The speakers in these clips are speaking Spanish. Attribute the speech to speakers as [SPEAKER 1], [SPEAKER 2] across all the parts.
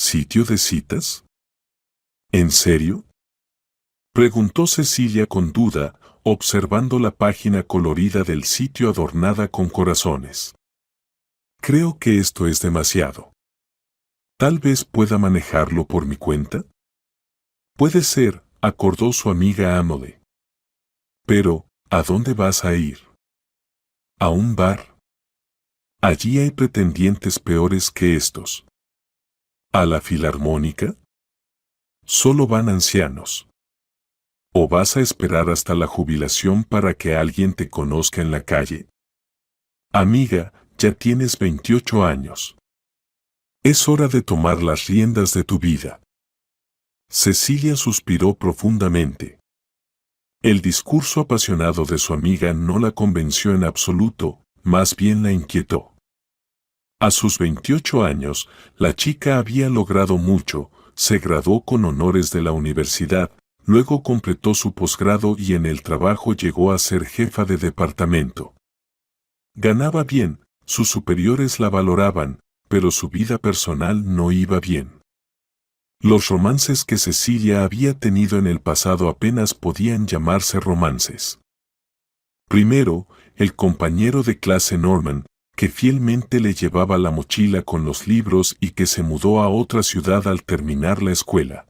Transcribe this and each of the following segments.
[SPEAKER 1] ¿Sitio de citas? ¿En serio?, preguntó Cecilia con duda, observando la página colorida del sitio adornada con corazones. Creo que esto es demasiado. Tal vez pueda manejarlo por mi cuenta. Puede ser, acordó su amiga Emily. Pero, ¿a dónde vas a ir? ¿A un bar? Allí hay pretendientes peores que estos. ¿A la filarmónica? Solo van ancianos. ¿O vas a esperar hasta la jubilación para que alguien te conozca en la calle? Amiga, ya tienes 28 años. Es hora de tomar las riendas de tu vida. Cecilia suspiró profundamente. El discurso apasionado de su amiga no la convenció en absoluto, más bien la inquietó. A sus 28 años, la chica había logrado mucho, se graduó con honores de la universidad, luego completó su posgrado y en el trabajo llegó a ser jefa de departamento. Ganaba bien, sus superiores la valoraban, pero su vida personal no iba bien. Los romances que Cecilia había tenido en el pasado apenas podían llamarse romances. Primero, el compañero de clase Norman, que fielmente le llevaba la mochila con los libros y que se mudó a otra ciudad al terminar la escuela.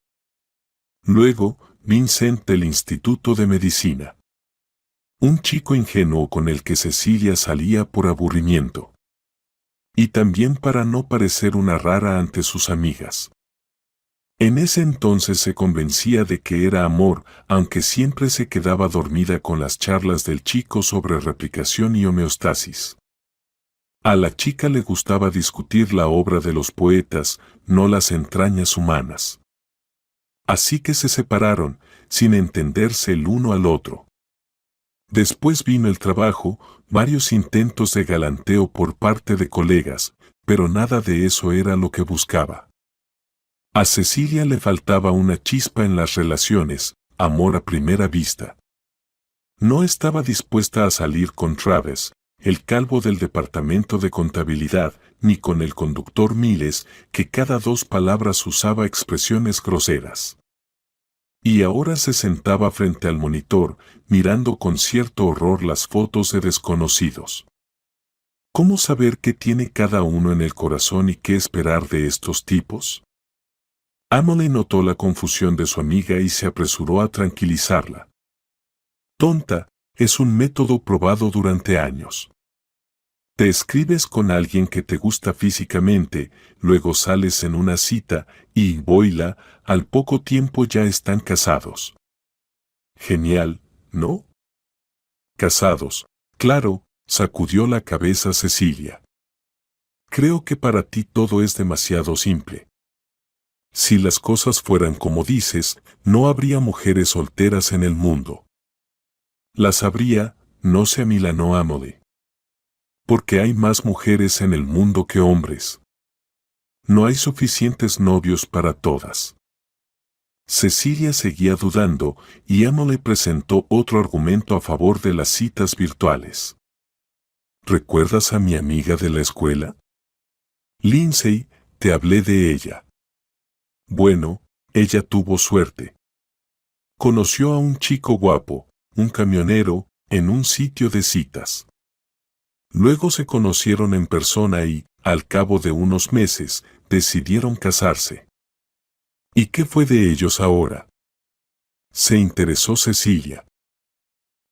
[SPEAKER 1] Luego, Vincent del Instituto de Medicina. Un chico ingenuo con el que Cecilia salía por aburrimiento. Y también para no parecer una rara ante sus amigas. En ese entonces se convencía de que era amor, aunque siempre se quedaba dormida con las charlas del chico sobre replicación y homeostasis. A la chica le gustaba discutir la obra de los poetas, no las entrañas humanas. Así que se separaron, sin entenderse el uno al otro. Después vino el trabajo, varios intentos de galanteo por parte de colegas, pero nada de eso era lo que buscaba. A Cecilia le faltaba una chispa en las relaciones, amor a primera vista. No estaba dispuesta a salir con Travis, el calvo del departamento de contabilidad, ni con el conductor Miles, que cada 2 palabras usaba expresiones groseras. Y ahora se sentaba frente al monitor, mirando con cierto horror las fotos de desconocidos. ¿Cómo saber qué tiene cada uno en el corazón y qué esperar de estos tipos? Emily notó la confusión de su amiga y se apresuró a tranquilizarla. Tonta, es un método probado durante años. Te escribes con alguien que te gusta físicamente, luego sales en una cita y, boila, al poco tiempo ya están casados. Genial, ¿no? Casados, claro, sacudió la cabeza Cecilia. Creo que para ti todo es demasiado simple. Si las cosas fueran como dices, no habría mujeres solteras en el mundo. Las habría, no se amilanó Emily. Porque hay más mujeres en el mundo que hombres. No hay suficientes novios para todas. Cecilia seguía dudando y Emily presentó otro argumento a favor de las citas virtuales. ¿Recuerdas a mi amiga de la escuela? Lindsay, te hablé de ella. Bueno, ella tuvo suerte. Conoció a un chico guapo, un camionero, en un sitio de citas. Luego se conocieron en persona y, al cabo de unos meses, decidieron casarse. ¿Y qué fue de ellos ahora? Se interesó Cecilia.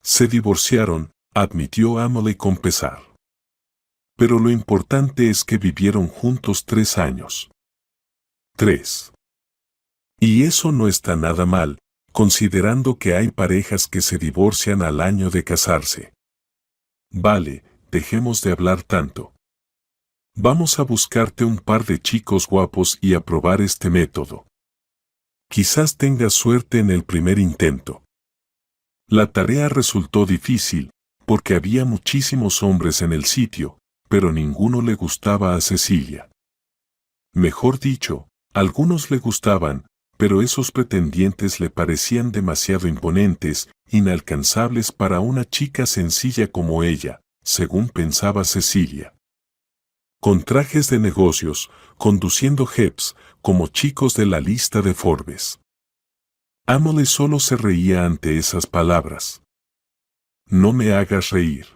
[SPEAKER 1] Se divorciaron, admitió Emily con pesar. Pero lo importante es que vivieron juntos 3 años. 3. Y eso no está nada mal, considerando que hay parejas que se divorcian al año de casarse. Vale, dejemos de hablar tanto. Vamos a buscarte un par de chicos guapos y a probar este método. Quizás tengas suerte en el primer intento. La tarea resultó difícil, porque había muchísimos hombres en el sitio, pero ninguno le gustaba a Cecilia. Mejor dicho, algunos le gustaban, pero esos pretendientes le parecían demasiado imponentes, inalcanzables para una chica sencilla como ella, según pensaba Cecilia. con trajes de negocios, conduciendo jeeps, como chicos de la lista de Forbes. Emily solo se reía ante esas palabras. No me hagas reír.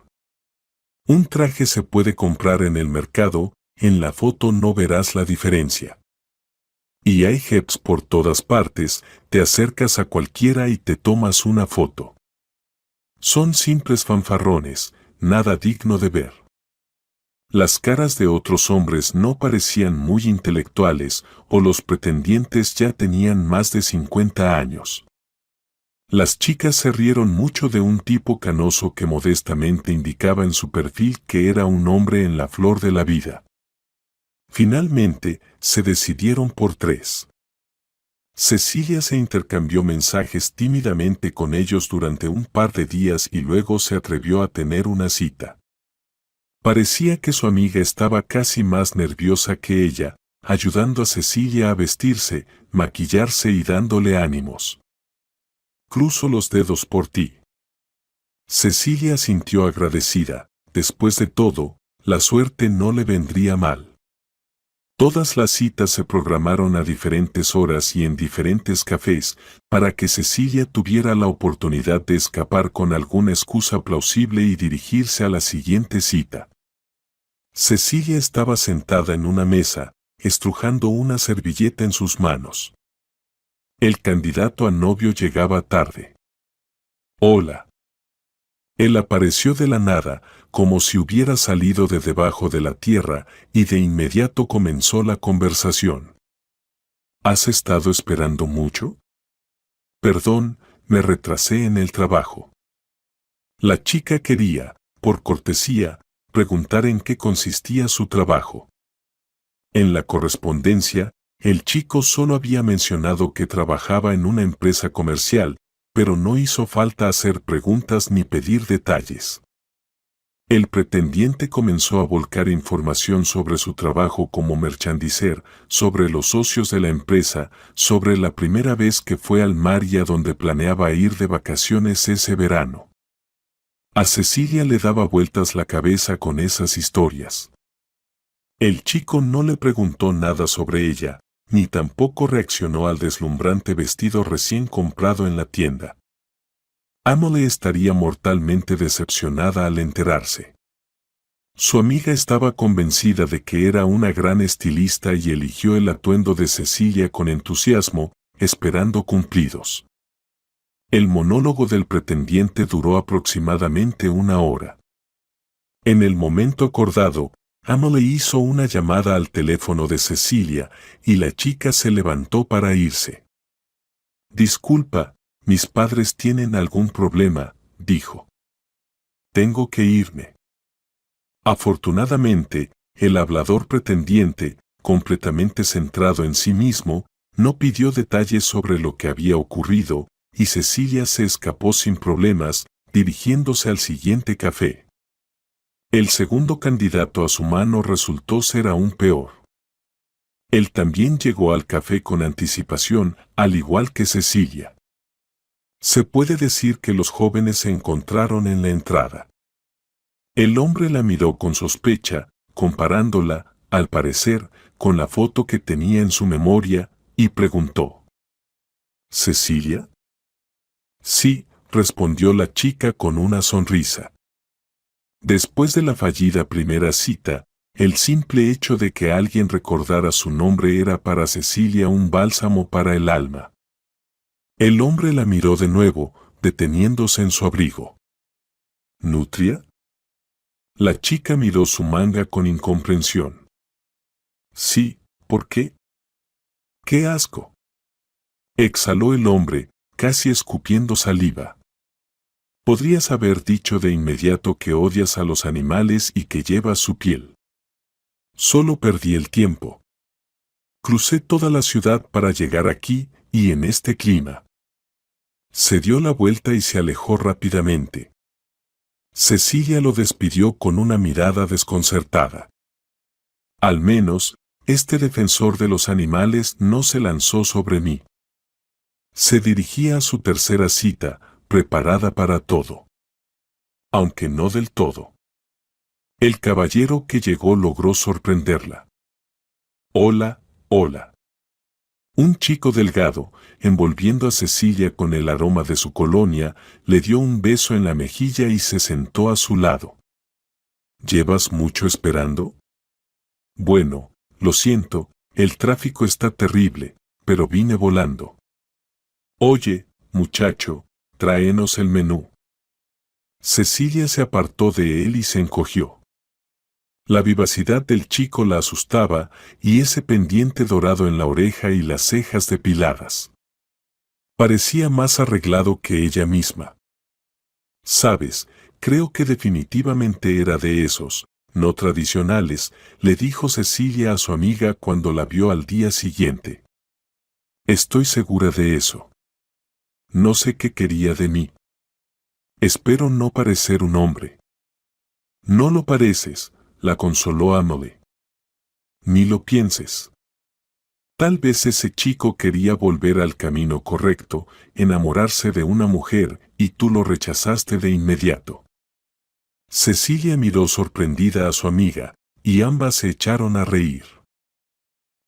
[SPEAKER 1] Un traje se puede comprar en el mercado, en la foto no verás la diferencia. Y hay jeeps por todas partes, te acercas a cualquiera y te tomas una foto. Son simples fanfarrones, nada digno de ver. Las caras de otros hombres no parecían muy intelectuales, o los pretendientes ya tenían más de 50 años. Las chicas se rieron mucho de un tipo canoso que modestamente indicaba en su perfil que era un hombre en la flor de la vida. Finalmente, se decidieron por 3. Cecilia se intercambió mensajes tímidamente con ellos durante un par de días y luego se atrevió a tener una cita. Parecía que su amiga estaba casi más nerviosa que ella, ayudando a Cecilia a vestirse, maquillarse y dándole ánimos. Cruzo los dedos por ti. Cecilia sintió agradecida. Después de todo, la suerte no le vendría mal. Todas las citas se programaron a diferentes horas y en diferentes cafés, para que Cecilia tuviera la oportunidad de escapar con alguna excusa plausible y dirigirse a la siguiente cita. Cecilia estaba sentada en una mesa, estrujando una servilleta en sus manos. El candidato a novio llegaba tarde. Hola. Él apareció de la nada, como si hubiera salido de debajo de la tierra, y de inmediato comenzó la conversación. ¿Has estado esperando mucho? Perdón, me retrasé en el trabajo. La chica quería, por cortesía, preguntar en qué consistía su trabajo. En la correspondencia, el chico solo había mencionado que trabajaba en una empresa comercial, pero no hizo falta hacer preguntas ni pedir detalles. El pretendiente comenzó a volcar información sobre su trabajo como merchandiser, sobre los socios de la empresa, sobre la primera vez que fue al mar y a donde planeaba ir de vacaciones ese verano. A Cecilia le daba vueltas la cabeza con esas historias. El chico no le preguntó nada sobre ella, ni tampoco reaccionó al deslumbrante vestido recién comprado en la tienda. Emily estaría mortalmente decepcionada al enterarse. Su amiga estaba convencida de que era una gran estilista y eligió el atuendo de Cecilia con entusiasmo, esperando cumplidos. El monólogo del pretendiente duró aproximadamente 1 hora. En el momento acordado, Emily hizo una llamada al teléfono de Cecilia y la chica se levantó para irse. Disculpa, mis padres tienen algún problema, dijo. Tengo que irme. Afortunadamente, el hablador pretendiente, completamente centrado en sí mismo, no pidió detalles sobre lo que había ocurrido, y Cecilia se escapó sin problemas, dirigiéndose al siguiente café. El segundo candidato a su mano resultó ser aún peor. Él también llegó al café con anticipación, al igual que Cecilia. Se puede decir que los jóvenes se encontraron en la entrada. El hombre la miró con sospecha, comparándola, al parecer, con la foto que tenía en su memoria, y preguntó: ¿Cecilia? Sí, respondió la chica con una sonrisa. Después de la fallida primera cita, el simple hecho de que alguien recordara su nombre era para Cecilia un bálsamo para el alma. El hombre la miró de nuevo, deteniéndose en su abrigo. ¿Nutria? La chica miró su manga con incomprensión. Sí, ¿por qué? ¡Qué asco! Exhaló el hombre, casi escupiendo saliva. Podrías haber dicho de inmediato que odias a los animales y que llevas su piel. Solo perdí el tiempo. Crucé toda la ciudad para llegar aquí, y en este clima. Se dio la vuelta y se alejó rápidamente. Cecilia lo despidió con una mirada desconcertada. Al menos, este defensor de los animales no se lanzó sobre mí. Se dirigía a su tercera cita, preparada para todo. Aunque no del todo. El caballero que llegó logró sorprenderla. Hola, hola. Un chico delgado, envolviendo a Cecilia con el aroma de su colonia, le dio un beso en la mejilla y se sentó a su lado. ¿Llevas mucho esperando? Bueno, lo siento, el tráfico está terrible, pero vine volando. Oye, muchacho, tráenos el menú. Cecilia se apartó de él y se encogió. La vivacidad del chico la asustaba y ese pendiente dorado en la oreja y las cejas depiladas. Parecía más arreglado que ella misma. Sabes, creo que definitivamente era de esos, no tradicionales, le dijo Cecilia a su amiga cuando la vio al día siguiente. Estoy segura de eso. No sé qué quería de mí. Espero no parecer un hombre. No lo pareces, la consoló Amelie. Ni lo pienses. Tal vez ese chico quería volver al camino correcto, enamorarse de una mujer, y tú lo rechazaste de inmediato. Cecilia miró sorprendida a su amiga, y ambas se echaron a reír.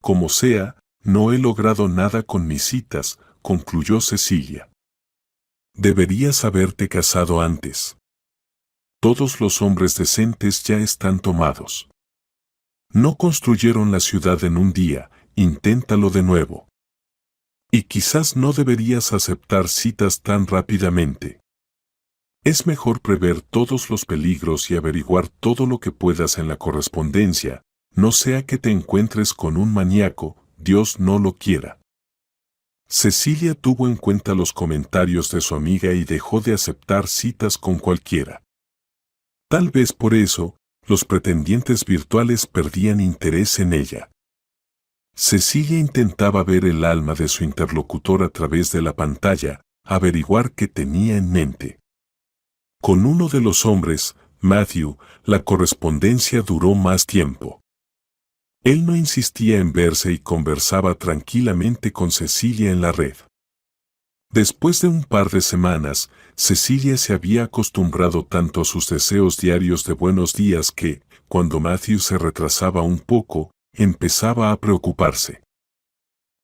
[SPEAKER 1] Como sea, no he logrado nada con mis citas, concluyó Cecilia. Deberías haberte casado antes. Todos los hombres decentes ya están tomados. No construyeron la ciudad en un día, inténtalo de nuevo. Y quizás no deberías aceptar citas tan rápidamente. Es mejor prever todos los peligros y averiguar todo lo que puedas en la correspondencia, no sea que te encuentres con un maníaco, Dios no lo quiera. Cecilia tuvo en cuenta los comentarios de su amiga y dejó de aceptar citas con cualquiera. Tal vez por eso, los pretendientes virtuales perdían interés en ella. Cecilia intentaba ver el alma de su interlocutor a través de la pantalla, averiguar qué tenía en mente. Con uno de los hombres, Matthew, la correspondencia duró más tiempo. Él no insistía en verse y conversaba tranquilamente con Cecilia en la red. Después de un par de semanas, Cecilia se había acostumbrado tanto a sus deseos diarios de buenos días que, cuando Matthew se retrasaba un poco, empezaba a preocuparse.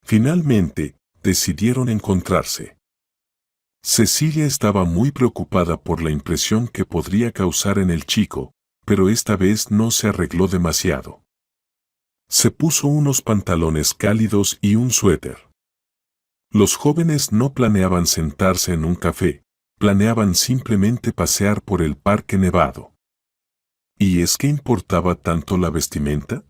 [SPEAKER 1] Finalmente, decidieron encontrarse. Cecilia estaba muy preocupada por la impresión que podría causar en el chico, pero esta vez no se arregló demasiado. Se puso unos pantalones cálidos y un suéter. Los jóvenes no planeaban sentarse en un café, planeaban simplemente pasear por el parque nevado. ¿Y es que importaba tanto la vestimenta?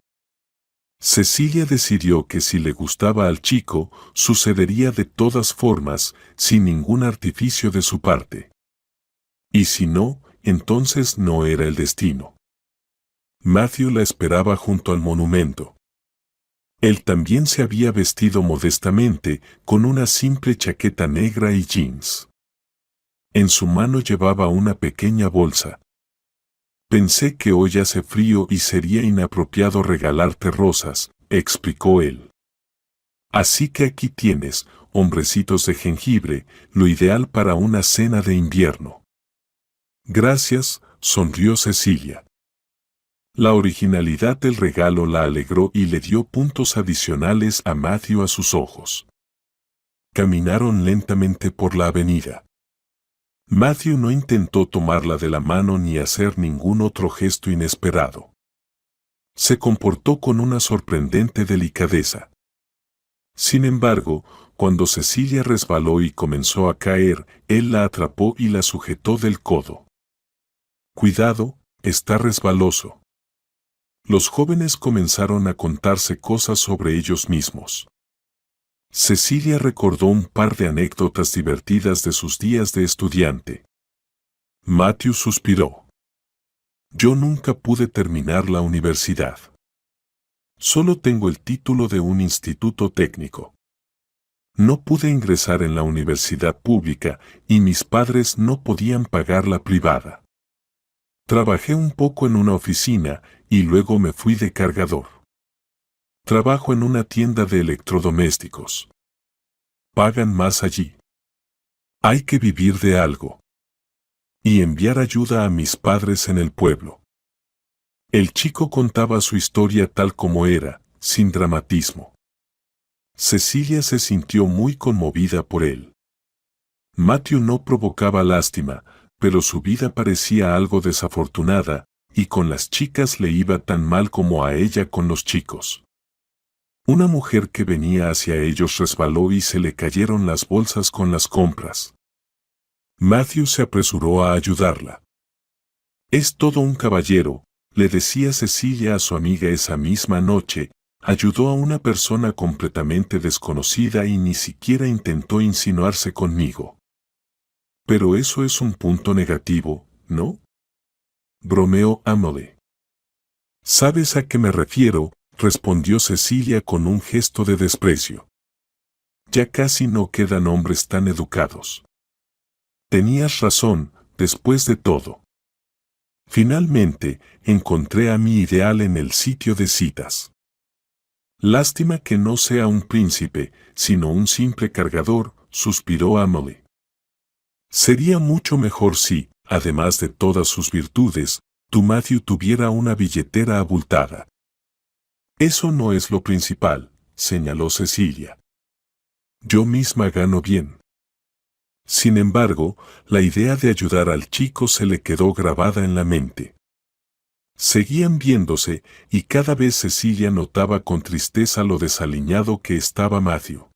[SPEAKER 1] Cecilia decidió que si le gustaba al chico, sucedería de todas formas, sin ningún artificio de su parte. Y si no, entonces no era el destino. Matthew la esperaba junto al monumento. Él también se había vestido modestamente, con una simple chaqueta negra y jeans. En su mano llevaba una pequeña bolsa. Pensé que hoy hace frío y sería inapropiado regalarte rosas, explicó él. Así que aquí tienes, hombrecitos de jengibre, lo ideal para una cena de invierno. Gracias, sonrió Cecilia. La originalidad del regalo la alegró y le dio puntos adicionales a Matthew a sus ojos. Caminaron lentamente por la avenida. Matthew no intentó tomarla de la mano ni hacer ningún otro gesto inesperado. Se comportó con una sorprendente delicadeza. Sin embargo, cuando Cecilia resbaló y comenzó a caer, él la atrapó y la sujetó del codo. Cuidado, está resbaloso. Los jóvenes comenzaron a contarse cosas sobre ellos mismos. Cecilia recordó un par de anécdotas divertidas de sus días de estudiante. Matthew suspiró. Yo nunca pude terminar la universidad. Solo tengo el título de un instituto técnico. No pude ingresar en la universidad pública y mis padres no podían pagar la privada. Trabajé un poco en una oficina y luego me fui de cargador. Trabajo en una tienda de electrodomésticos. Pagan más allí. Hay que vivir de algo. Y enviar ayuda a mis padres en el pueblo. El chico contaba su historia tal como era, sin dramatismo. Cecilia se sintió muy conmovida por él. Matthew no provocaba lástima, pero su vida parecía algo desafortunada, y con las chicas le iba tan mal como a ella con los chicos. Una mujer que venía hacia ellos resbaló y se le cayeron las bolsas con las compras. Matthew se apresuró a ayudarla. «Es todo un caballero», le decía Cecilia a su amiga esa misma noche. «Ayudó a una persona completamente desconocida y ni siquiera intentó insinuarse conmigo». «Pero eso es un punto negativo, ¿no?», bromeó Emily. «¿Sabes a qué me refiero?», respondió Cecilia con un gesto de desprecio. «Ya casi no quedan hombres tan educados». «Tenías razón, después de todo. Finalmente, encontré a mi ideal en el sitio de citas. Lástima que no sea un príncipe, sino un simple cargador», suspiró Emily. «Sería mucho mejor si, además de todas sus virtudes, tu Matthew tuviera una billetera abultada». «Eso no es lo principal», señaló Cecilia. «Yo misma gano bien». Sin embargo, la idea de ayudar al chico se le quedó grabada en la mente. Seguían viéndose, y cada vez Cecilia notaba con tristeza lo desaliñado que estaba Matthew.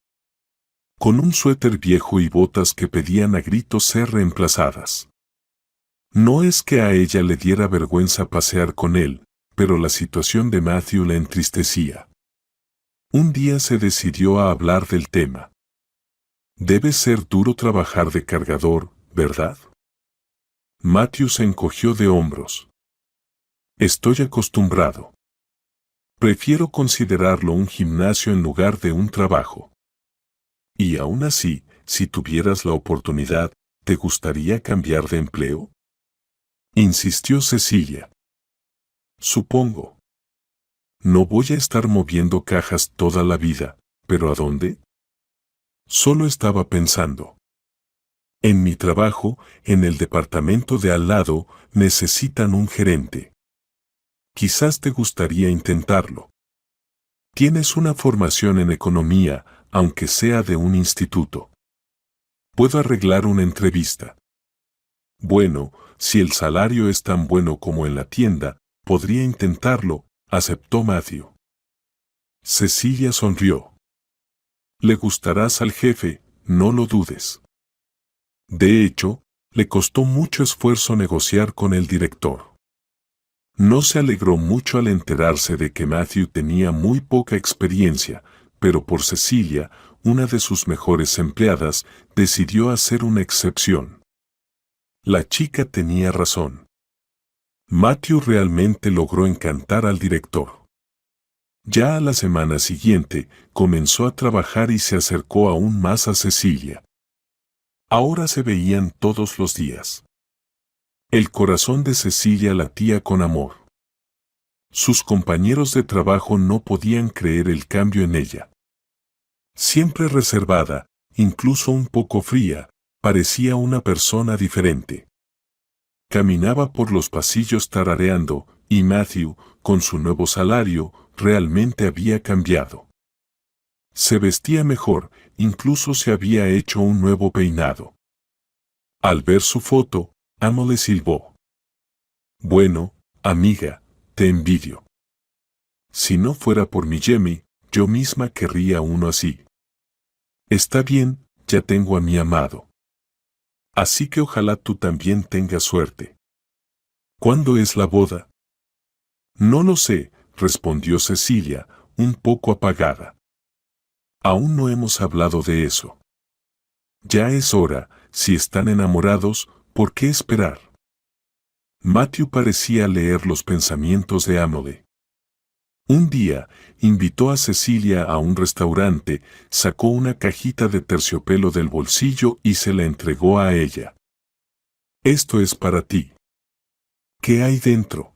[SPEAKER 1] Con un suéter viejo y botas que pedían a gritos ser reemplazadas. No es que a ella le diera vergüenza pasear con él, pero la situación de Matthew le entristecía. Un día se decidió a hablar del tema. «Debe ser duro trabajar de cargador, ¿verdad?». Matthew se encogió de hombros. «Estoy acostumbrado. Prefiero considerarlo un gimnasio en lugar de un trabajo». «Y aún así, si tuvieras la oportunidad, ¿te gustaría cambiar de empleo?», insistió Cecilia. «Supongo. No voy a estar moviendo cajas toda la vida, pero ¿a dónde?». Solo estaba pensando. «En mi trabajo, en el departamento de al lado, necesitan un gerente. Quizás te gustaría intentarlo. Tienes una formación en economía, aunque sea de un instituto. Puedo arreglar una entrevista». «Bueno, si el salario es tan bueno como en la tienda, podría intentarlo», aceptó Matthew. Cecilia sonrió. «Le gustarás al jefe, no lo dudes». De hecho, le costó mucho esfuerzo negociar con el director. No se alegró mucho al enterarse de que Matthew tenía muy poca experiencia, pero por Cecilia, una de sus mejores empleadas, decidió hacer una excepción. La chica tenía razón. Matthew realmente logró encantar al director. Ya a la semana siguiente, comenzó a trabajar y se acercó aún más a Cecilia. Ahora se veían todos los días. El corazón de Cecilia latía con amor. Sus compañeros de trabajo no podían creer el cambio en ella. Siempre reservada, incluso un poco fría, parecía una persona diferente. Caminaba por los pasillos tarareando, y Matthew, con su nuevo salario, realmente había cambiado. Se vestía mejor, incluso se había hecho un nuevo peinado. Al ver su foto, Emily silbó. «Bueno, amiga, te envidio. Si no fuera por mi Jamie, yo misma querría uno así». «Está bien, ya tengo a mi amado. Así que ojalá tú también tengas suerte». «¿Cuándo es la boda?». «No lo sé», respondió Cecilia, un poco apagada. «Aún no hemos hablado de eso». «Ya es hora, si están enamorados, ¿por qué esperar?». Matthew parecía leer los pensamientos de Emily. Un día, invitó a Cecilia a un restaurante, sacó una cajita de terciopelo del bolsillo y se la entregó a ella. «Esto es para ti». «¿Qué hay dentro?».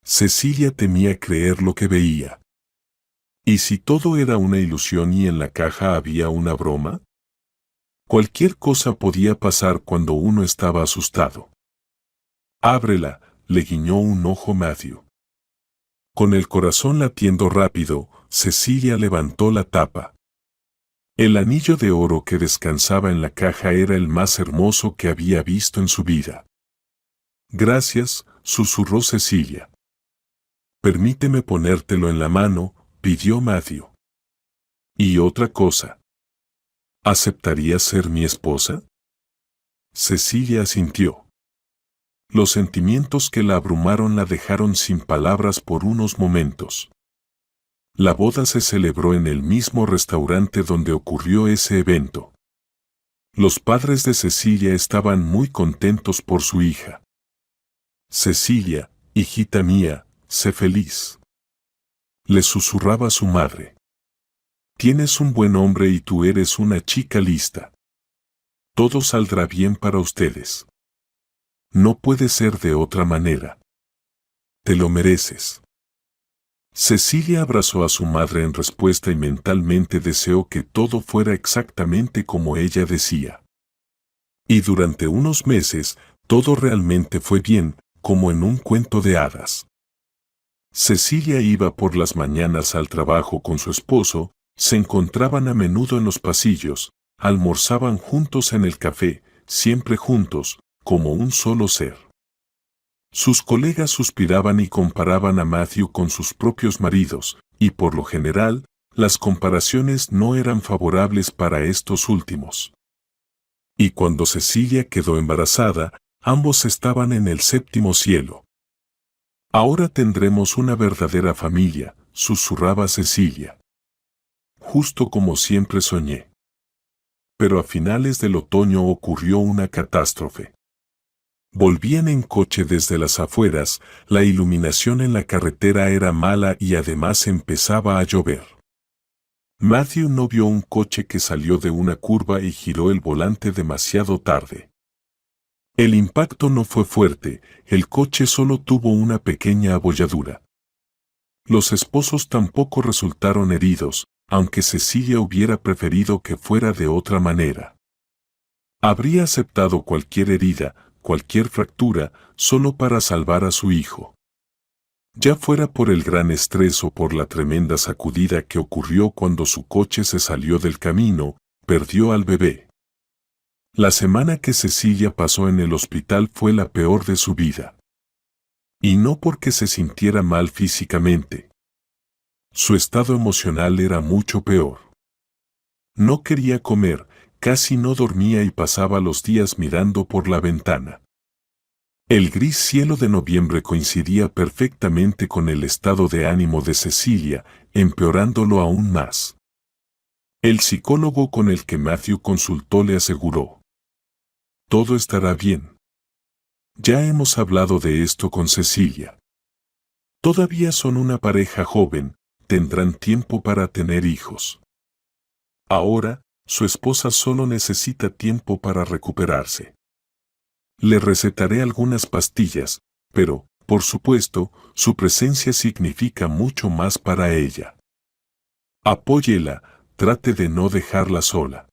[SPEAKER 1] Cecilia temía creer lo que veía. ¿Y si todo era una ilusión y en la caja había una broma? Cualquier cosa podía pasar cuando uno estaba asustado. «Ábrela», le guiñó un ojo Matthew. Con el corazón latiendo rápido, Cecilia levantó la tapa. El anillo de oro que descansaba en la caja era el más hermoso que había visto en su vida. Gracias, susurró Cecilia. Permíteme ponértelo en la mano, pidió Matthew. Y otra cosa. ¿Aceptarías ser mi esposa? Cecilia asintió. Los sentimientos que la abrumaron la dejaron sin palabras por unos momentos. La boda se celebró en el mismo restaurante donde ocurrió ese evento. Los padres de Cecilia estaban muy contentos por su hija. Cecilia, hijita mía, sé feliz. Le susurraba su madre. Tienes un buen hombre y tú eres una chica lista. Todo saldrá bien para ustedes. No puede ser de otra manera. Te lo mereces. Cecilia abrazó a su madre en respuesta y mentalmente deseó que todo fuera exactamente como ella decía. Y durante unos meses, todo realmente fue bien, como en un cuento de hadas. Cecilia iba por las mañanas al trabajo con su esposo, se encontraban a menudo en los pasillos, almorzaban juntos en el café, siempre juntos, como un solo ser. Sus colegas suspiraban y comparaban a Matthew con sus propios maridos, y por lo general, las comparaciones no eran favorables para estos últimos. Y cuando Cecilia quedó embarazada, ambos estaban en el séptimo cielo. Ahora tendremos una verdadera familia, susurraba Cecilia. Justo como siempre soñé. Pero a finales del otoño ocurrió una catástrofe. Volvían en coche desde las afueras, la iluminación en la carretera era mala y además empezaba a llover. Matthew no vio un coche que salió de una curva y giró el volante demasiado tarde. El impacto no fue fuerte, el coche solo tuvo una pequeña abolladura. Los esposos tampoco resultaron heridos, aunque Cecilia hubiera preferido que fuera de otra manera. Habría aceptado cualquier herida, cualquier fractura, solo para salvar a su hijo. Ya fuera por el gran estrés o por la tremenda sacudida que ocurrió cuando su coche se salió del camino, perdió al bebé. La semana que Cecilia pasó en el hospital fue la peor de su vida. Y no porque se sintiera mal físicamente. Su estado emocional era mucho peor. No quería comer, casi no dormía y pasaba los días mirando por la ventana. El gris cielo de noviembre coincidía perfectamente con el estado de ánimo de Cecilia, empeorándolo aún más. El psicólogo con el que Matthew consultó le aseguró: todo estará bien. Ya hemos hablado de esto con Cecilia. Todavía son una pareja joven, tendrán tiempo para tener hijos. Ahora, su esposa solo necesita tiempo para recuperarse. Le recetaré algunas pastillas, pero, por supuesto, su presencia significa mucho más para ella. Apóyela, trate de no dejarla sola.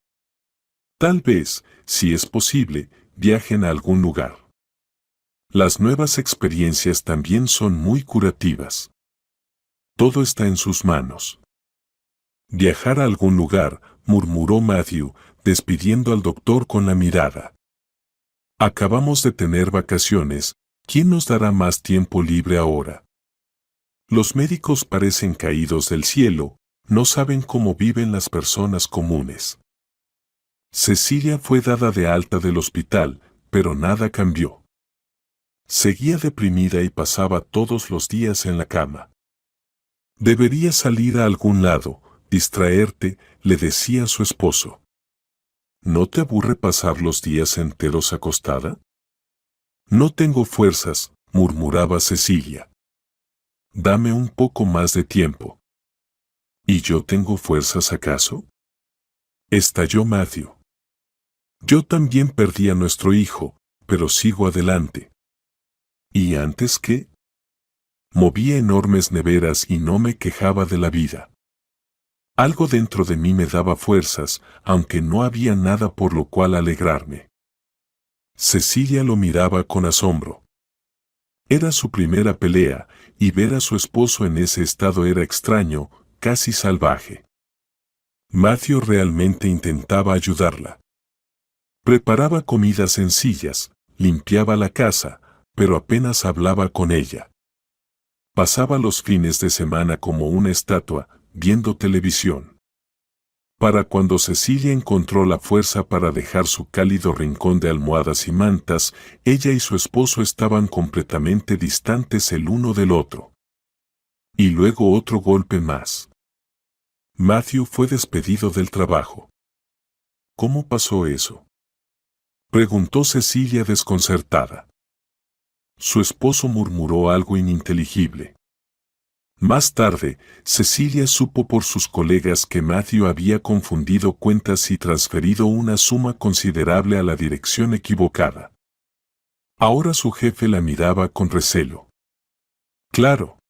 [SPEAKER 1] Tal vez, si es posible, viajen a algún lugar. Las nuevas experiencias también son muy curativas. Todo está en sus manos. Viajar a algún lugar, murmuró Matthew, despidiendo al doctor con la mirada. Acabamos de tener vacaciones, ¿quién nos dará más tiempo libre ahora? Los médicos parecen caídos del cielo, no saben cómo viven las personas comunes. Cecilia fue dada de alta del hospital, pero nada cambió. Seguía deprimida y pasaba todos los días en la cama. Deberías salir a algún lado, distraerte, le decía su esposo. ¿No te aburre pasar los días enteros acostada? No tengo fuerzas, murmuraba Cecilia. Dame un poco más de tiempo. ¿Y yo tengo fuerzas acaso? Estalló Matthew. Yo también perdí a nuestro hijo, pero sigo adelante. ¿Y antes qué? Movía enormes neveras y no me quejaba de la vida. Algo dentro de mí me daba fuerzas, aunque no había nada por lo cual alegrarme. Cecilia lo miraba con asombro. Era su primera pelea, y ver a su esposo en ese estado era extraño, casi salvaje. Matthew realmente intentaba ayudarla. Preparaba comidas sencillas, limpiaba la casa, pero apenas hablaba con ella. Pasaba los fines de semana como una estatua, viendo televisión. Para cuando Cecilia encontró la fuerza para dejar su cálido rincón de almohadas y mantas, ella y su esposo estaban completamente distantes el uno del otro. Y luego otro golpe más. Matthew fue despedido del trabajo. ¿Cómo pasó eso?, preguntó Cecilia desconcertada. Su esposo murmuró algo ininteligible. Más tarde, Cecilia supo por sus colegas que Matthew había confundido cuentas y transferido una suma considerable a la dirección equivocada. Ahora su jefe la miraba con recelo. Claro.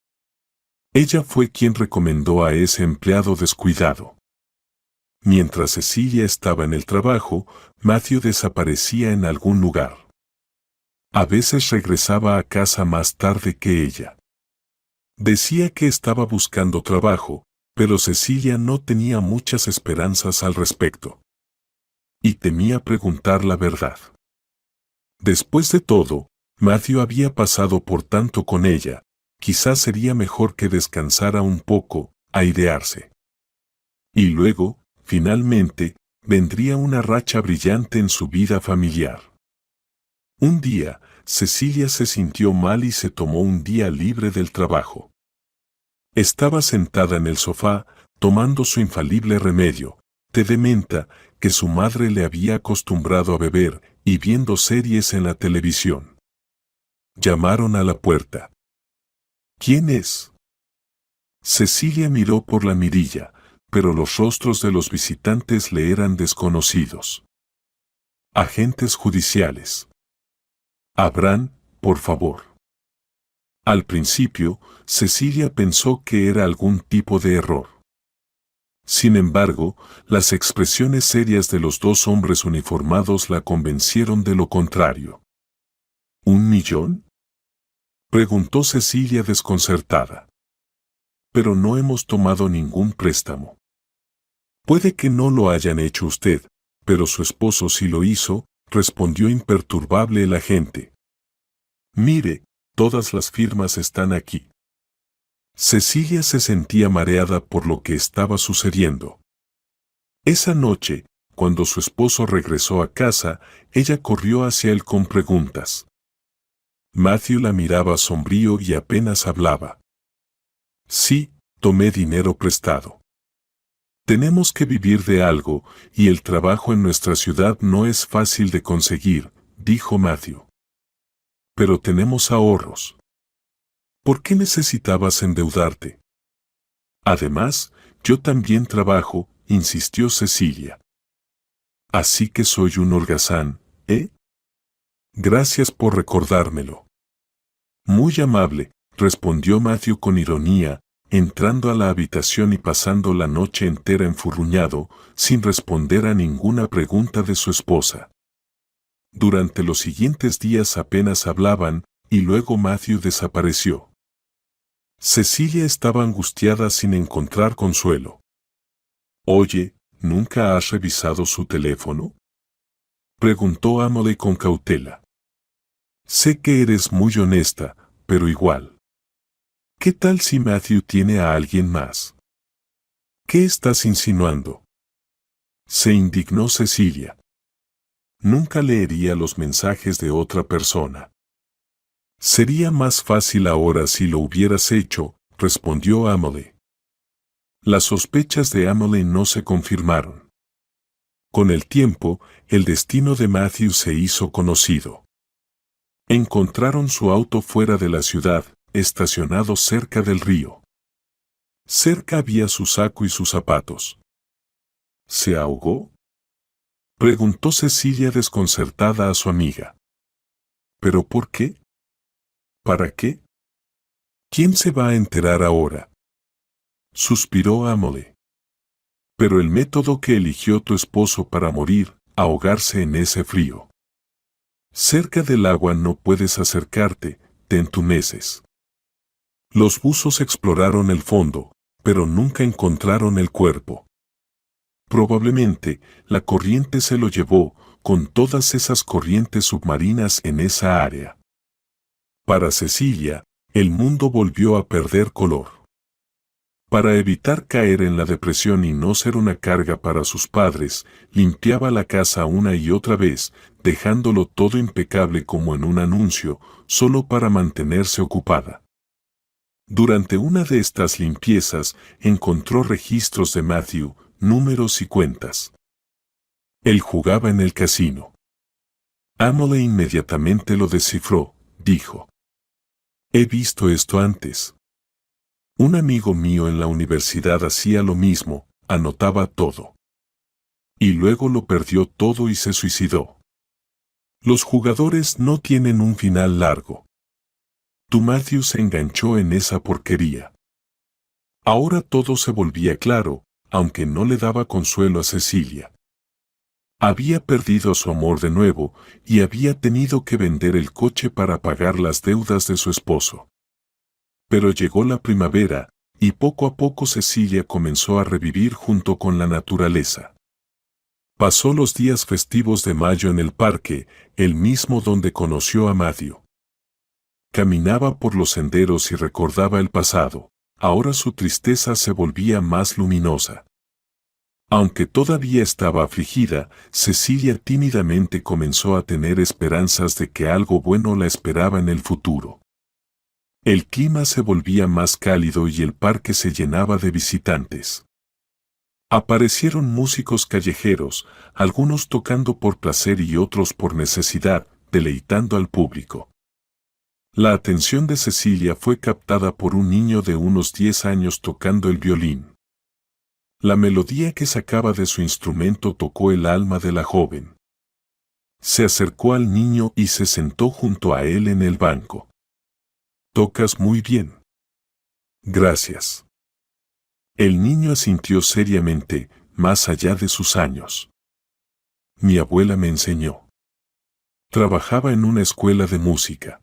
[SPEAKER 1] Ella fue quien recomendó a ese empleado descuidado. Mientras Cecilia estaba en el trabajo, Matthew desaparecía en algún lugar. A veces regresaba a casa más tarde que ella. Decía que estaba buscando trabajo, pero Cecilia no tenía muchas esperanzas al respecto. Y temía preguntar la verdad. Después de todo, Matthew había pasado por tanto con ella, quizás sería mejor que descansara un poco, airearse. Y luego, finalmente, vendría una racha brillante en su vida familiar. Un día, Cecilia se sintió mal y se tomó un día libre del trabajo. Estaba sentada en el sofá, tomando su infalible remedio, té de menta, que su madre le había acostumbrado a beber, y viendo series en la televisión. Llamaron a la puerta. ¿Quién es? Cecilia miró por la mirilla, pero los rostros de los visitantes le eran desconocidos. Agentes judiciales. Abran, por favor. Al principio, Cecilia pensó que era algún tipo de error. Sin embargo, las expresiones serias de los dos hombres uniformados la convencieron de lo contrario. ¿1 millón? Preguntó Cecilia desconcertada. Pero no hemos tomado ningún préstamo. Puede que no lo hayan hecho usted, pero su esposo sí lo hizo, respondió imperturbable el agente. Mire, todas las firmas están aquí. Cecilia se sentía mareada por lo que estaba sucediendo. Esa noche, cuando su esposo regresó a casa, ella corrió hacia él con preguntas. Matthew la miraba sombrío y apenas hablaba. Sí, tomé dinero prestado. Tenemos que vivir de algo, y el trabajo en nuestra ciudad no es fácil de conseguir, dijo Matthew. Pero tenemos ahorros. ¿Por qué necesitabas endeudarte? Además, yo también trabajo, insistió Cecilia. Así que soy un holgazán, ¿eh? Gracias por recordármelo. Muy amable, respondió Matthew con ironía, entrando a la habitación y pasando la noche entera enfurruñado, sin responder a ninguna pregunta de su esposa. Durante los siguientes días apenas hablaban, y luego Matthew desapareció. Cecilia estaba angustiada sin encontrar consuelo. Oye, ¿nunca has revisado su teléfono?, preguntó Emily con cautela. Sé que eres muy honesta, pero igual. ¿Qué tal si Matthew tiene a alguien más? ¿Qué estás insinuando? Se indignó Cecilia. Nunca leería los mensajes de otra persona. Sería más fácil ahora si lo hubieras hecho, respondió Emily. Las sospechas de Emily no se confirmaron. Con el tiempo, el destino de Matthew se hizo conocido. Encontraron su auto fuera de la ciudad, estacionado cerca del río. Cerca había su saco y sus zapatos. ¿Se ahogó?, preguntó Cecilia desconcertada a su amiga. ¿Pero por qué? ¿Para qué? ¿Quién se va a enterar ahora?, suspiró Emily. Pero el método que eligió tu esposo para morir, ahogarse en ese frío. Cerca del agua no puedes acercarte, te entumeces. Los buzos exploraron el fondo, pero nunca encontraron el cuerpo. Probablemente, la corriente se lo llevó, con todas esas corrientes submarinas en esa área. Para Cecilia, el mundo volvió a perder color. Para evitar caer en la depresión y no ser una carga para sus padres, limpiaba la casa una y otra vez, dejándolo todo impecable como en un anuncio, solo para mantenerse ocupada. Durante una de estas limpiezas, encontró registros de Matthew, números y cuentas. Él jugaba en el casino. Amole inmediatamente lo descifró, dijo. He visto esto antes. Un amigo mío en la universidad hacía lo mismo, anotaba todo. Y luego lo perdió todo y se suicidó. Los jugadores no tienen un final largo. Tu Matthew se enganchó en esa porquería. Ahora todo se volvía claro, aunque no le daba consuelo a Cecilia. Había perdido su amor de nuevo y había tenido que vender el coche para pagar las deudas de su esposo. Pero llegó la primavera, y poco a poco Cecilia comenzó a revivir junto con la naturaleza. Pasó los días festivos de mayo en el parque, el mismo donde conoció a Matthew. Caminaba por los senderos y recordaba el pasado, ahora su tristeza se volvía más luminosa. Aunque todavía estaba afligida, Cecilia tímidamente comenzó a tener esperanzas de que algo bueno la esperaba en el futuro. El clima se volvía más cálido y el parque se llenaba de visitantes. Aparecieron músicos callejeros, algunos tocando por placer y otros por necesidad, deleitando al público. La atención de Cecilia fue captada por un niño de unos 10 años tocando el violín. La melodía que sacaba de su instrumento tocó el alma de la joven. Se acercó al niño y se sentó junto a él en el banco. Tocas muy bien. Gracias. El niño asintió seriamente, más allá de sus años. Mi abuela me enseñó. Trabajaba en una escuela de música.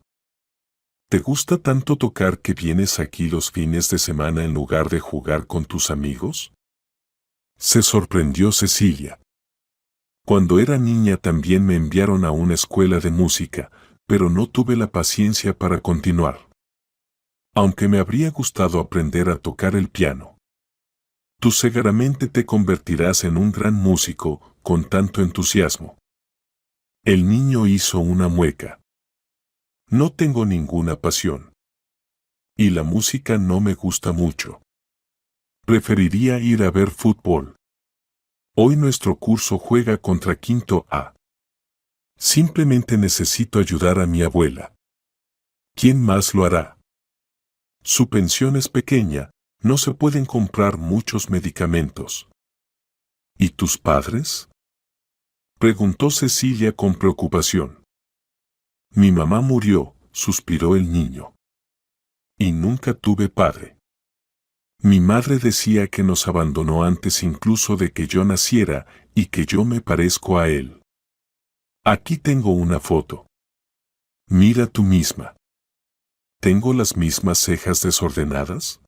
[SPEAKER 1] ¿Te gusta tanto tocar que vienes aquí los fines de semana en lugar de jugar con tus amigos? Se sorprendió Cecilia. Cuando era niña también me enviaron a una escuela de música, pero no tuve la paciencia para continuar. Aunque me habría gustado aprender a tocar el piano. Tú seguramente te convertirás en un gran músico, con tanto entusiasmo. El niño hizo una mueca. No tengo ninguna pasión. Y la música no me gusta mucho. Preferiría ir a ver fútbol. Hoy nuestro curso juega contra Quinto A. Simplemente necesito ayudar a mi abuela. ¿Quién más lo hará? Su pensión es pequeña, no se pueden comprar muchos medicamentos. ¿Y tus padres? Preguntó Cecilia con preocupación. Mi mamá murió, suspiró el niño. Y nunca tuve padre. Mi madre decía que nos abandonó antes incluso de que yo naciera y que yo me parezco a él. Aquí tengo una foto. Mira tú misma. ¿Tengo las mismas cejas desordenadas?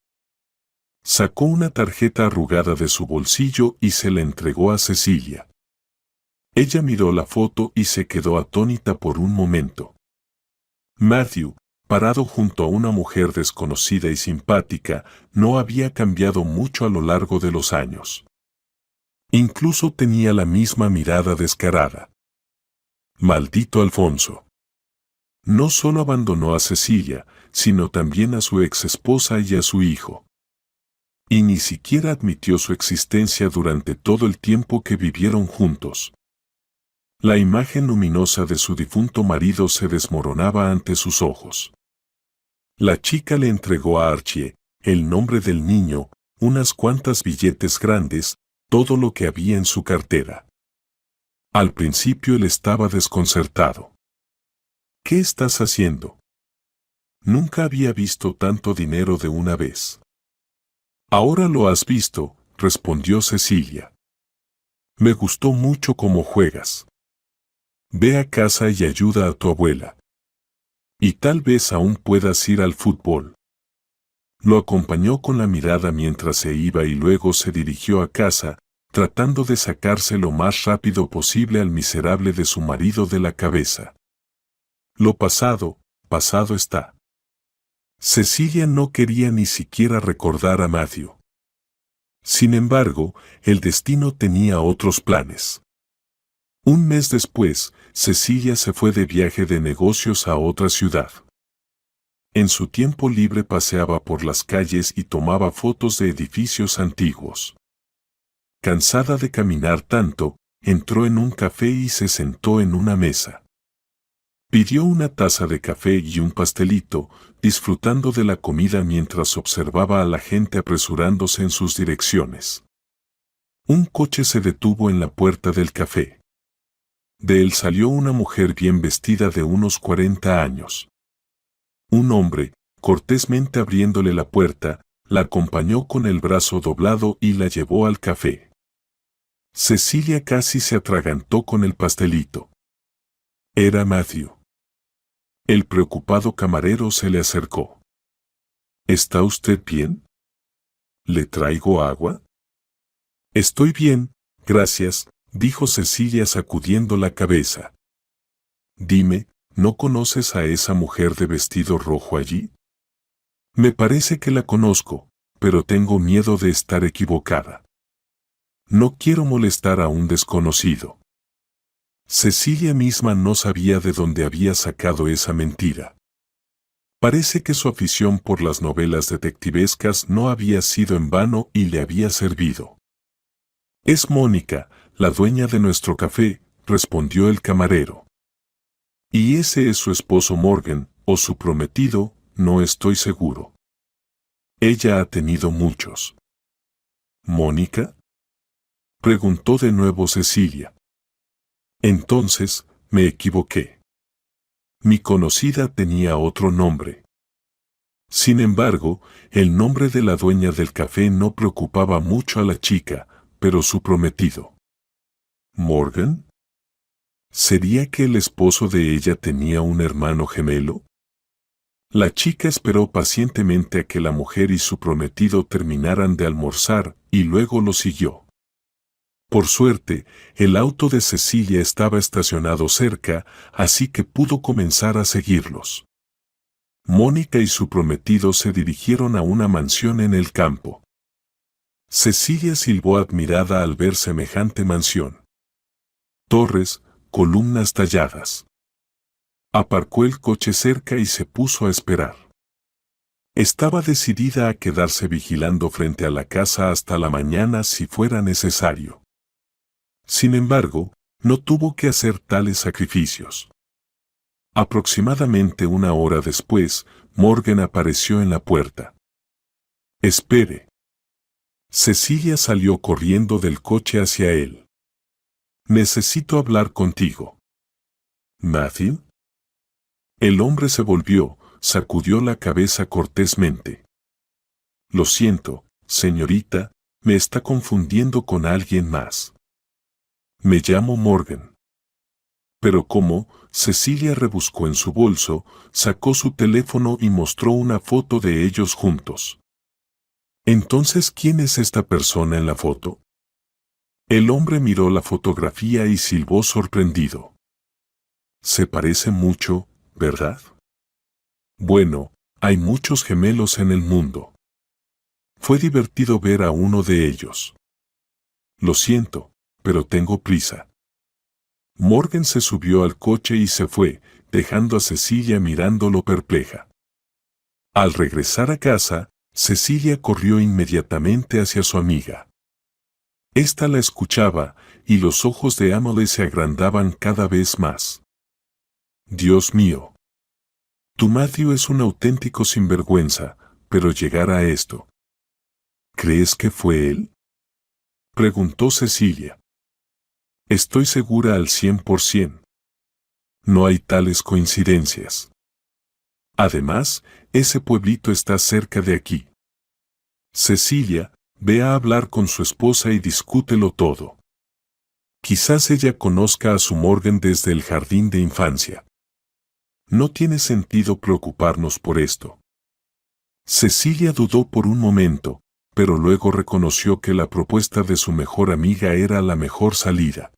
[SPEAKER 1] Sacó una tarjeta arrugada de su bolsillo y se la entregó a Cecilia. Ella miró la foto y se quedó atónita por un momento. Matthew, parado junto a una mujer desconocida y simpática, no había cambiado mucho a lo largo de los años. Incluso tenía la misma mirada descarada. Maldito Alfonso. No solo abandonó a Cecilia, sino también a su exesposa y a su hijo. Y ni siquiera admitió su existencia durante todo el tiempo que vivieron juntos. La imagen luminosa de su difunto marido se desmoronaba ante sus ojos. La chica le entregó a Archie, el nombre del niño, unas cuantas billetes grandes, todo lo que había en su cartera. Al principio él estaba desconcertado. ¿Qué estás haciendo? Nunca había visto tanto dinero de una vez. Ahora lo has visto, respondió Cecilia. Me gustó mucho cómo juegas. Ve a casa y ayuda a tu abuela. Y tal vez aún puedas ir al fútbol. Lo acompañó con la mirada mientras se iba y luego se dirigió a casa, tratando de sacarse lo más rápido posible al miserable de su marido de la cabeza. Lo pasado, pasado está. Cecilia no quería ni siquiera recordar a Matthew. Sin embargo, el destino tenía otros planes. Un mes después, Cecilia se fue de viaje de negocios a otra ciudad. En su tiempo libre paseaba por las calles y tomaba fotos de edificios antiguos. Cansada de caminar tanto, entró en un café y se sentó en una mesa. Pidió una taza de café y un pastelito, disfrutando de la comida mientras observaba a la gente apresurándose en sus direcciones. Un coche se detuvo en la puerta del café. De él salió una mujer bien vestida de unos 40 años. Un hombre, cortésmente abriéndole la puerta, la acompañó con el brazo doblado y la llevó al café. Cecilia casi se atragantó con el pastelito. Era Matthew. El preocupado camarero se le acercó. ¿Está usted bien? ¿Le traigo agua? Estoy bien, gracias, dijo Cecilia sacudiendo la cabeza. Dime, ¿no conoces a esa mujer de vestido rojo allí? Me parece que la conozco, pero tengo miedo de estar equivocada. No quiero molestar a un desconocido. Cecilia misma no sabía de dónde había sacado esa mentira. Parece que su afición por las novelas detectivescas no había sido en vano y le había servido. Es Mónica, la dueña de nuestro café, respondió el camarero. Y ese es su esposo Morgan, o su prometido, no estoy seguro. Ella ha tenido muchos. ¿Mónica? Preguntó de nuevo Cecilia. Entonces, me equivoqué. Mi conocida tenía otro nombre. Sin embargo, el nombre de la dueña del café no preocupaba mucho a la chica, pero su prometido. ¿Morgan? ¿Sería que el esposo de ella tenía un hermano gemelo? La chica esperó pacientemente a que la mujer y su prometido terminaran de almorzar y luego lo siguió. Por suerte, el auto de Cecilia estaba estacionado cerca, así que pudo comenzar a seguirlos. Mónica y su prometido se dirigieron a una mansión en el campo. Cecilia silbó admirada al ver semejante mansión. Torres, columnas talladas. Aparcó el coche cerca y se puso a esperar. Estaba decidida a quedarse vigilando frente a la casa hasta la mañana si fuera necesario. Sin embargo, no tuvo que hacer tales sacrificios. Aproximadamente una hora después, Morgan apareció en la puerta. Espere. Cecilia salió corriendo del coche hacia él. Necesito hablar contigo. ¿Matthew? El hombre se volvió, sacudió la cabeza cortésmente. Lo siento, señorita, me está confundiendo con alguien más. Me llamo Morgan. Pero ¿cómo? Cecilia rebuscó en su bolso, sacó su teléfono y mostró una foto de ellos juntos. Entonces, ¿quién es esta persona en la foto? El hombre miró la fotografía y silbó sorprendido. Se parece mucho, ¿verdad? Bueno, hay muchos gemelos en el mundo. Fue divertido ver a uno de ellos. Lo siento, pero tengo prisa. Morgan se subió al coche y se fue, dejando a Cecilia mirándolo perpleja. Al regresar a casa, Cecilia corrió inmediatamente hacia su amiga. Esta la escuchaba, y los ojos de Emily se agrandaban cada vez más. Dios mío. Tu Matthew es un auténtico sinvergüenza, pero llegar a esto. ¿Crees que fue él? Preguntó Cecilia. Estoy segura al 100%. No hay tales coincidencias. Además, ese pueblito está cerca de aquí. Cecilia, ve a hablar con su esposa y discútelo todo. Quizás ella conozca a su Morgan desde el jardín de infancia. No tiene sentido preocuparnos por esto. Cecilia dudó por un momento, pero luego reconoció que la propuesta de su mejor amiga era la mejor salida.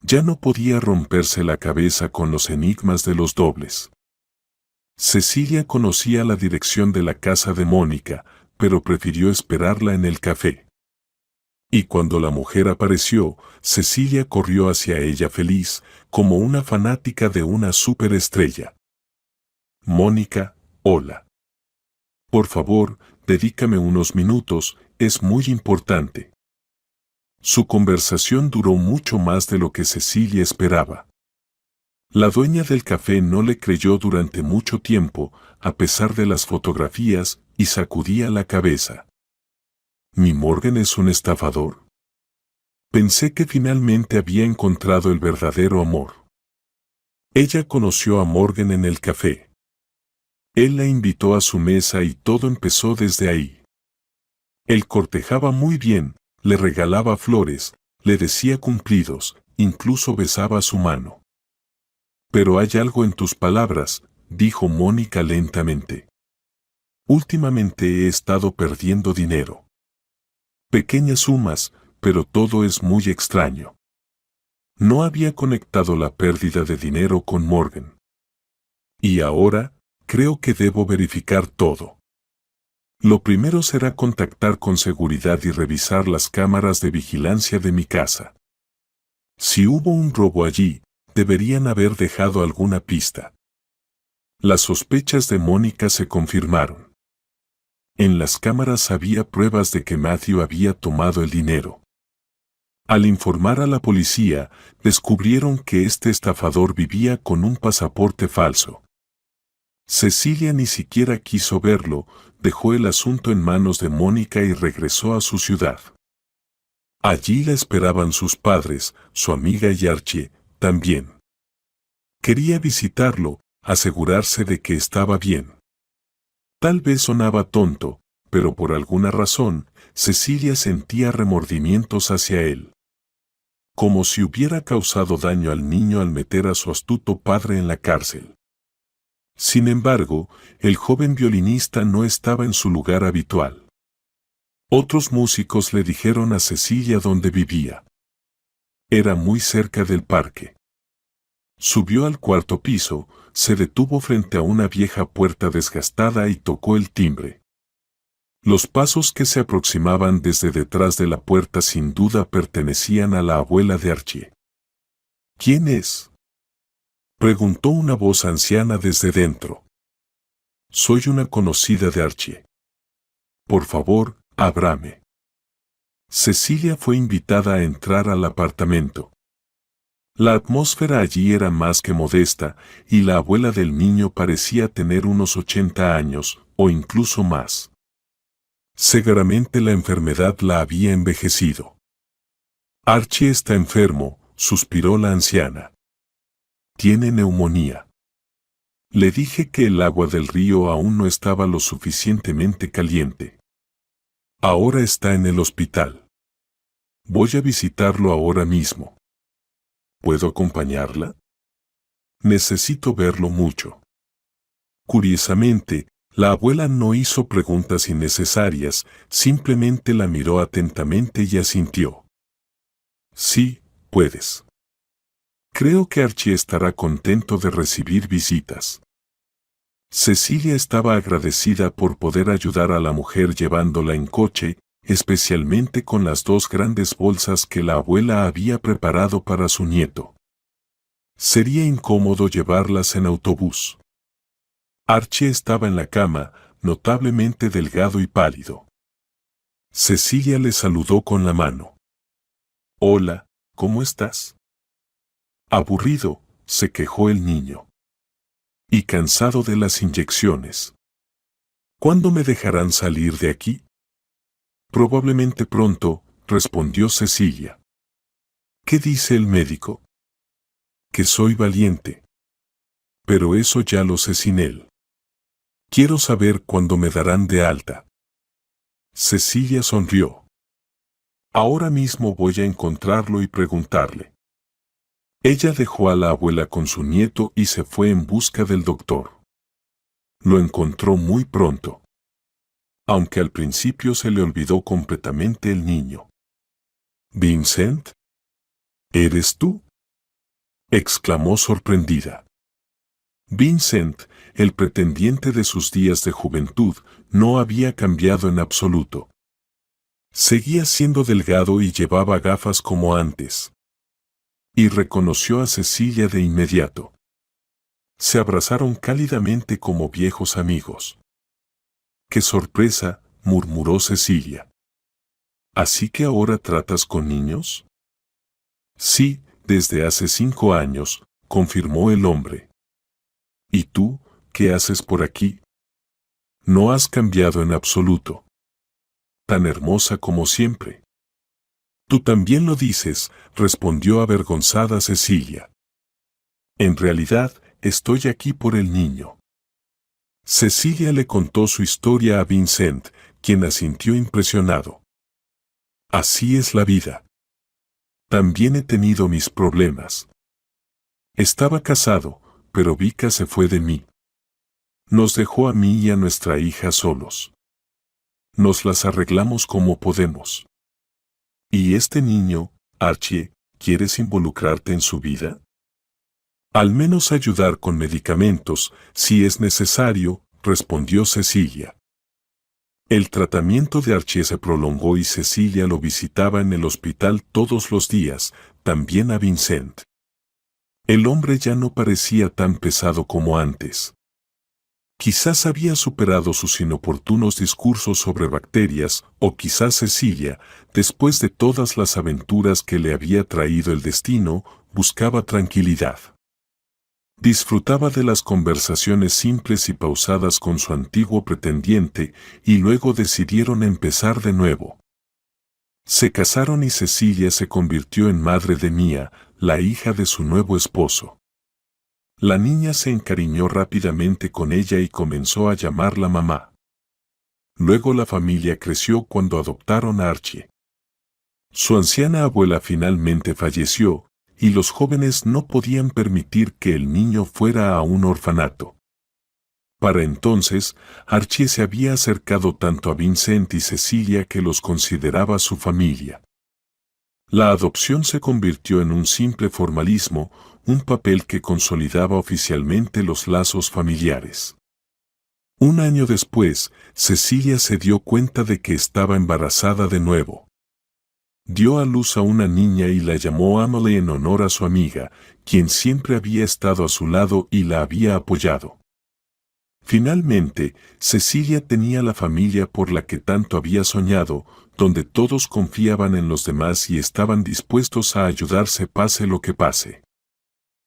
[SPEAKER 1] Ya no podía romperse la cabeza con los enigmas de los dobles. Cecilia conocía la dirección de la casa de Mónica, pero prefirió esperarla en el café. Y cuando la mujer apareció, Cecilia corrió hacia ella feliz, como una fanática de una superestrella. Mónica, hola. Por favor, dedícame unos minutos, es muy importante. Su conversación duró mucho más de lo que Cecilia esperaba. La dueña del café no le creyó durante mucho tiempo, a pesar de las fotografías, y sacudía la cabeza. ¿Mi Morgan es un estafador? Pensé que finalmente había encontrado el verdadero amor. Ella conoció a Morgan en el café. Él la invitó a su mesa y todo empezó desde ahí. Él cortejaba muy bien, le regalaba flores, le decía cumplidos, incluso besaba su mano. Pero hay algo en tus palabras, dijo Mónica lentamente. Últimamente he estado perdiendo dinero. Pequeñas sumas, pero todo es muy extraño. No había conectado la pérdida de dinero con Morgan. Y ahora, creo que debo verificar todo. Lo primero será contactar con seguridad y revisar las cámaras de vigilancia de mi casa. Si hubo un robo allí, deberían haber dejado alguna pista. Las sospechas de Mónica se confirmaron. En las cámaras había pruebas de que Matthew había tomado el dinero. Al informar a la policía, descubrieron que este estafador vivía con un pasaporte falso. Cecilia ni siquiera quiso verlo, dejó el asunto en manos de Mónica y regresó a su ciudad. Allí la esperaban sus padres, su amiga y Archie, también. Quería visitarlo, asegurarse de que estaba bien. Tal vez sonaba tonto, pero por alguna razón, Cecilia sentía remordimientos hacia él. Como si hubiera causado daño al niño al meter a su astuto padre en la cárcel. Sin embargo, el joven violinista no estaba en su lugar habitual. Otros músicos le dijeron a Cecilia dónde vivía. Era muy cerca del parque. Subió al cuarto piso, se detuvo frente a una vieja puerta desgastada y tocó el timbre. Los pasos que se aproximaban desde detrás de la puerta sin duda pertenecían a la abuela de Archie. ¿Quién es?, preguntó una voz anciana desde dentro. Soy una conocida de Archie. Por favor, ábrame. Cecilia fue invitada a entrar al apartamento. La atmósfera allí era más que modesta, y la abuela del niño parecía tener unos 80 años, o incluso más. Seguramente la enfermedad la había envejecido. Archie está enfermo, suspiró la anciana. Tiene neumonía. Le dije que el agua del río aún no estaba lo suficientemente caliente. Ahora está en el hospital. Voy a visitarlo ahora mismo. ¿Puedo acompañarla? Necesito verlo mucho. Curiosamente, la abuela no hizo preguntas innecesarias, simplemente la miró atentamente y asintió. Sí, puedes. Creo que Archie estará contento de recibir visitas. Cecilia estaba agradecida por poder ayudar a la mujer llevándola en coche, especialmente con las 2 grandes bolsas que la abuela había preparado para su nieto. Sería incómodo llevarlas en autobús. Archie estaba en la cama, notablemente delgado y pálido. Cecilia le saludó con la mano. Hola, ¿cómo estás? Aburrido, se quejó el niño. Y cansado de las inyecciones. ¿Cuándo me dejarán salir de aquí? Probablemente pronto, respondió Cecilia. ¿Qué dice el médico? Que soy valiente. Pero eso ya lo sé sin él. Quiero saber cuándo me darán de alta. Cecilia sonrió. Ahora mismo voy a encontrarlo y preguntarle. Ella dejó a la abuela con su nieto y se fue en busca del doctor. Lo encontró muy pronto. aunque al principio se le olvidó completamente el niño. «¿Vincent? ¿Eres tú?», exclamó sorprendida. Vincent, el pretendiente de sus días de juventud, no había cambiado en absoluto. Seguía siendo delgado y llevaba gafas como antes. Y reconoció a Cecilia de inmediato. Se abrazaron cálidamente como viejos amigos. «¡Qué sorpresa!», murmuró Cecilia. «¿Así que ahora tratas con niños?». «Sí, desde hace 5 años», confirmó el hombre. «¿Y tú, qué haces por aquí?». «No has cambiado en absoluto. Tan hermosa como siempre». «Tú también lo dices», respondió avergonzada Cecilia. «En realidad, estoy aquí por el niño». Cecilia le contó su historia a Vincent, quien asintió impresionado. «Así es la vida. También he tenido mis problemas. Estaba casado, pero Vika se fue de mí. Nos dejó a mí y a nuestra hija solos. Nos las arreglamos como podemos. ¿Y este niño, Archie, quieres involucrarte en su vida? Al menos ayudar con medicamentos, si es necesario», respondió Cecilia. El tratamiento de Archie se prolongó y Cecilia lo visitaba en el hospital todos los días, también a Vincent. El hombre ya no parecía tan pesado como antes. Quizás había superado sus inoportunos discursos sobre bacterias, o quizás Cecilia, después de todas las aventuras que le había traído el destino, buscaba tranquilidad. Disfrutaba de las conversaciones simples y pausadas con su antiguo pretendiente, y luego decidieron empezar de nuevo. Se casaron y Cecilia se convirtió en madre de Mia, la hija de su nuevo esposo. La niña se encariñó rápidamente con ella y comenzó a llamarla mamá. Luego la familia creció cuando adoptaron a Archie. Su anciana abuela finalmente falleció, y los jóvenes no podían permitir que el niño fuera a un orfanato. Para entonces, Archie se había acercado tanto a Vincent y Cecilia que los consideraba su familia. La adopción se convirtió en un simple formalismo, un papel que consolidaba oficialmente los lazos familiares. Un año después, Cecilia se dio cuenta de que estaba embarazada de nuevo. Dio a luz a una niña y la llamó Emily en honor a su amiga, quien siempre había estado a su lado y la había apoyado. Finalmente, Cecilia tenía la familia por la que tanto había soñado, donde todos confiaban en los demás y estaban dispuestos a ayudarse pase lo que pase.